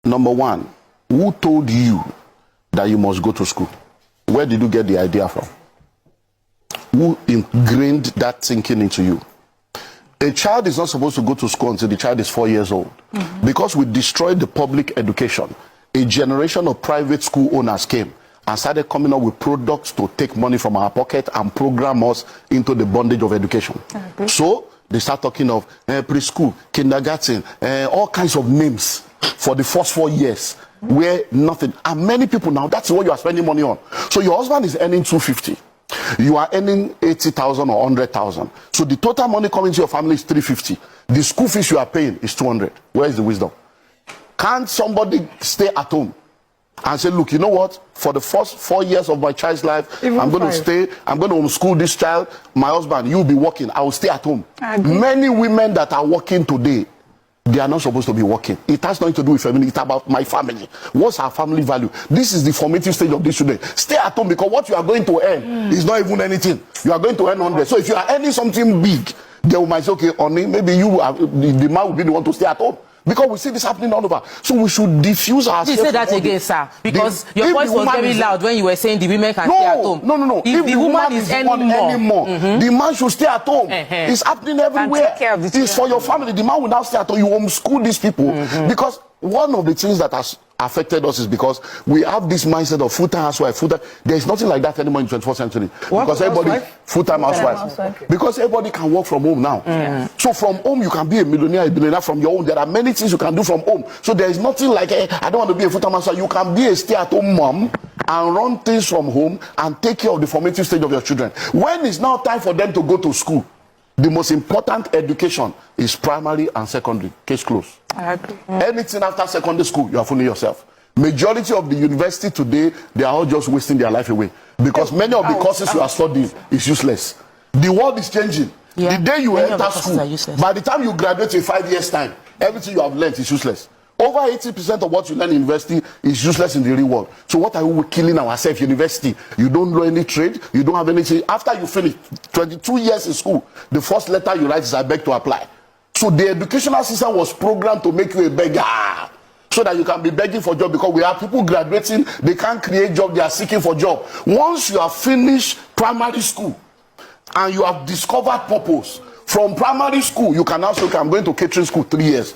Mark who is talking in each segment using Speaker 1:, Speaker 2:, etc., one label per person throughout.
Speaker 1: Number one, who told you that you must go to school? Where did you get the idea from? Who ingrained that thinking into you? A child is not supposed to go to school until the child is 4 years old. Because we destroyed the public education, a generation of private school owners came and started coming up with products to take money from our pocket and program us into the bondage of education. So they start talking of preschool, kindergarten, all kinds of names for the first 4 years where nothing. And many people now, that's what you are spending money on. So your husband is earning 250. You are earning 80,000 or 100,000. So the total money coming to your family is 350. The school fees you are paying is 200. Where is the wisdom? Can't somebody stay at home and say, look, you know what? For the first 4 years of my child's life, I'm going to stay, I'm going to homeschool this child. My husband, you'll be working. I will stay at home. Many women that are working today, they are not supposed to be working. It has nothing to do with family. It's about my family. What's our family value? This is the formative stage of this children. Stay at home because what you are going to earn is not even anything. You are going to earn 100. So if you are earning something big, they might say, okay, honey, maybe you are, the man will be the one to stay at home. Because we see this happening all over. So we should diffuse ourselves.
Speaker 2: You say that again, sir. Because your voice was very loud when you were saying the women can stay at home.
Speaker 1: No.
Speaker 2: If the woman is earning more,
Speaker 1: the man should stay at home. It's happening everywhere. It's for your family. The man will now stay at home. You homeschool these people. Because one of the things that has affected us is because we have this mindset of full-time housewife. There is nothing like that anymore in the 21st century. Because everybody, full-time housewife. Because everybody can work from home now. So from home, you can be a millionaire, a billionaire from your own. There are many things you can do from home. So there is nothing like, I don't want to be a full-time housewife. You can be a stay-at-home mom and run things from home and take care of the formative stage of your children. When it's now time for them to go to school, the most important education is primary and secondary. Case closed.
Speaker 3: I agree.
Speaker 1: Anything after secondary school, you are fooling yourself. Majority of the university today, they are all just wasting their life away. Because many of the courses you are studying is useless. The world is changing. The day you enter school, by the time you graduate in 5 years' time, everything you have learned is useless. Over 80% of what you learn in university is useless in the real world. So what are we killing ourselves in university? You don't know any trade, you don't have anything. After you finish 22 years in school, the first letter you write is I beg to apply. So the educational system was programmed to make you a beggar. So that you can be begging for job, because we have people graduating, they can't create job, they are seeking for job. Once you have finished primary school and you have discovered purpose, from primary school you can now say, okay, I'm going to catering school 3 years.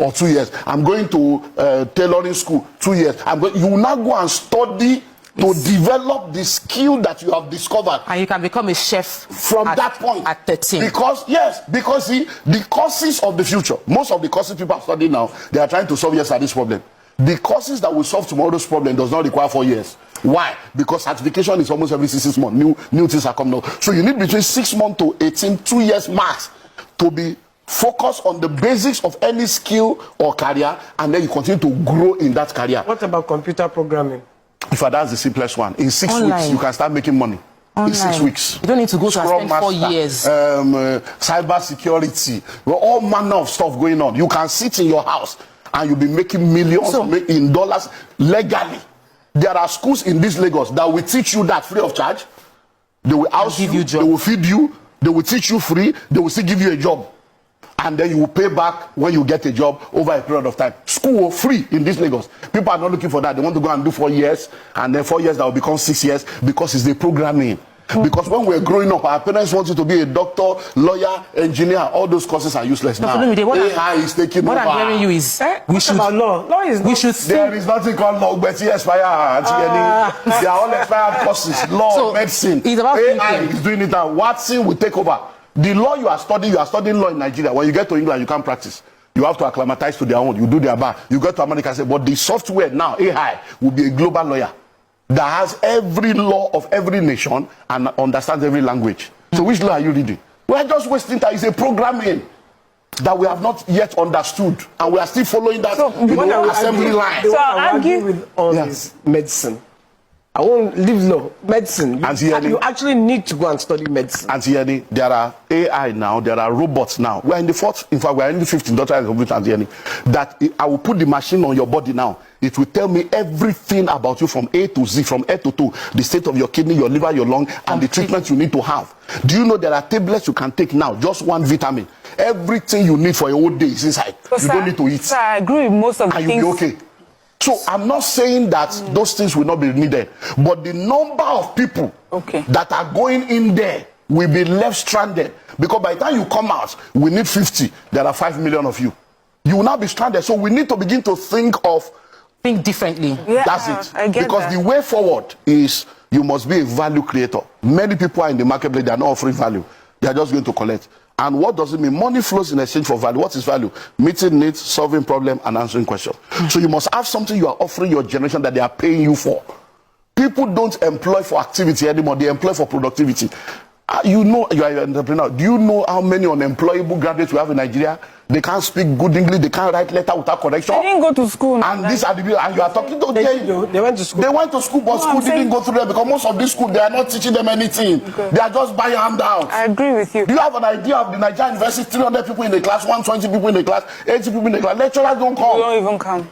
Speaker 1: Or 2 years. I'm going to tailoring school 2 years. You will now go and study to develop the skill that you have discovered.
Speaker 2: And you can become a chef
Speaker 1: from that point.
Speaker 2: At 13.
Speaker 1: Because see, the courses of the future, most of the courses people are studying now, they are trying to solve yesterday's problem. The courses that will solve tomorrow's problem does not require 4 years. Why? Because certification is almost every 6 months. New things are coming out. So you need between 6 months to 18, 2 years max to be focus on the basics of any skill or career, and then you continue to grow in that career.
Speaker 3: What about computer programming?
Speaker 1: If that's the simplest one, in 6 weeks you can start making money. In 6 weeks.
Speaker 2: You don't need to go to spend 4 years.
Speaker 1: Cyber security, all manner of stuff going on. You can sit in your house and you'll be making millions in dollars legally. There are schools in this Lagos that will teach you that free of charge. They will house you, they will feed you, they will teach you free, they will still give you a job. And then you will pay back when you get a job over a period of time. School free in this Lagos. People are not looking for that. They want to go and do 4 years, and then 4 years that will become 6 years, because it's the programming. Because when we're growing up, our parents want you to be a doctor, lawyer, engineer. All those courses are useless now. AI is taking over.
Speaker 2: What I'm hearing you is
Speaker 3: we should about law. Law is
Speaker 1: there is nothing called law, but it's expired. They are all expired courses. Law, medicine.
Speaker 2: It's about
Speaker 1: AI is doing it now. Watson will take over. The law you are studying law in Nigeria. When you get to England, you can't practice. You have to acclimatize to their own. You do their bar. You go to America and say, but the software now, AI, will be a global lawyer that has every law of every nation and understands every language. So which law are you reading? We are just wasting time. It's a programming that we have not yet understood, and we are still following that assembly line.
Speaker 3: So I argue with all this medicine. I won't leave law, medicine. You actually need to go and study medicine.
Speaker 1: Antieni, there are AI now, there are robots now. We're in the fourth, in fact, we're in the 15th doctorate of Antieni. That I will put the machine on your body now. It will tell me everything about you from A to Z, from A to T, the state of your kidney, your liver, your lung, and the treatment you need to have. Do you know there are tablets you can take now, just one vitamin? Everything you need for a whole day is inside. You don't need to eat.
Speaker 4: Sir, I agree with most of the things.
Speaker 1: And you'll be okay. So I'm not saying that those things will not be needed, but the number of people that are going in there will be left stranded, because by the time you come out, we need 50. There are 5 million of you. You will not be stranded. So we need to begin to think
Speaker 2: differently.
Speaker 4: Yeah,
Speaker 1: that's it.
Speaker 4: I get
Speaker 1: Because
Speaker 4: that.
Speaker 1: the way forward is you must be a value creator. Many people are in the marketplace, they are not offering value. They are just going to collect. And what does it mean? Money flows in exchange for value. What is value? Meeting needs, solving problems, and answering questions. So you must have something you are offering your generation that they are paying you for. People don't employ for activity anymore. They employ for productivity. You know you are an entrepreneur. Do you know how many unemployable graduates we have in Nigeria? They can't speak good English. They can't write letter without correction.
Speaker 4: They didn't go to school.
Speaker 1: And these are the people. And you are talking to them.
Speaker 3: They went to school.
Speaker 1: They went to school, but school didn't go through them, because most of these schools, they are not teaching them anything. They are just buying handouts.
Speaker 4: I agree with you.
Speaker 1: Do you have an idea of the Nigerian university? 300 people in the class, 120 people in the class, 80 people in the class. Lecturers don't come.
Speaker 4: We don't even come.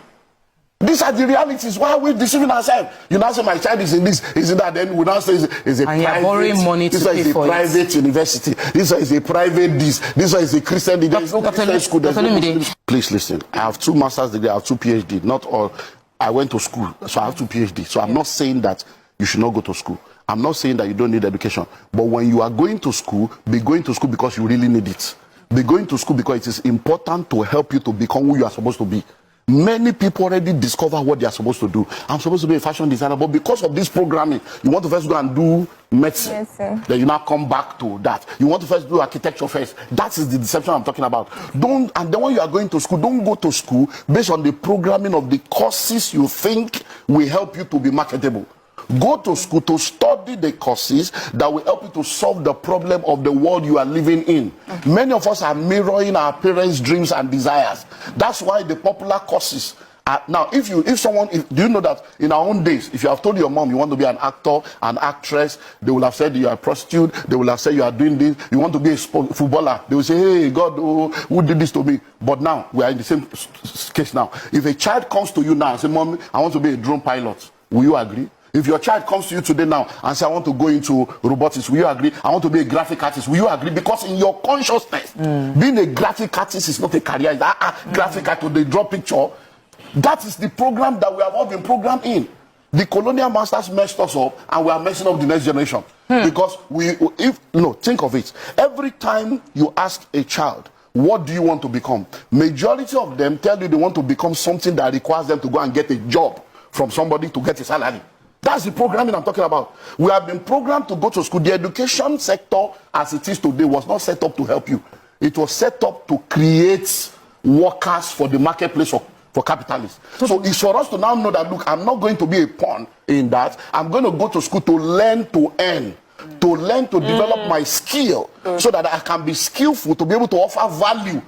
Speaker 1: These are the realities. Why are we deceiving ourselves? You now say my child is in this, is in that. Then we now say it's a
Speaker 2: and
Speaker 1: private.
Speaker 2: Borrowing money to pay for
Speaker 1: private university. This one is a private this. This one is a Christian. There is no Christian school. There's no Muslim school. Please listen. I have 2 master's degrees. I have 2 PhD. Not all. I went to school, so I have 2 PhD. So I'm not saying that you should not go to school. I'm not saying that you don't need education. But when you are going to school, be going to school because you really need it. Be going to school because it is important to help you to become who you are supposed to be. Many people already discover what they are supposed to do. I'm supposed to be a fashion designer, but because of this programming, you want to first go and do medicine. Then you now come back to that. You want to first do architecture first. That is the deception I'm talking about. And then when you are going to school, don't go to school based on the programming of the courses you think will help you to be marketable. Go to school to study the courses that will help you to solve the problem of the world you are living in. Many of us are mirroring our parents' dreams and desires. That's why the popular courses are, now, do you know that in our own days, if you have told your mom you want to be an actor, an actress, they will have said you are a prostitute, they will have said you are doing this, you want to be a footballer, they will say, hey, God, who did this to me? But now, we are in the same case now. If a child comes to you now and says, Mom, I want to be a drone pilot, will you agree? If your child comes to you today now and says, I want to go into robotics, will you agree? I want to be a graphic artist, will you agree? Because in your consciousness, being a graphic artist is not a career. It's graphic artist, they draw picture. That is the program that we have all been programmed in. The colonial masters messed us up, and we are messing up the next generation. Because think of it. Every time you ask a child, what do you want to become? Majority of them tell you they want to become something that requires them to go and get a job from somebody to get a salary. That's the programming I'm talking about. We have been programmed to go to school. The education sector, as it is today, was not set up to help you. It was set up to create workers for the marketplace for capitalists. So it's for us to now know that, look, I'm not going to be a pawn in that. I'm going to go to school to learn to earn, to learn to develop my skill so that I can be skillful to be able to offer value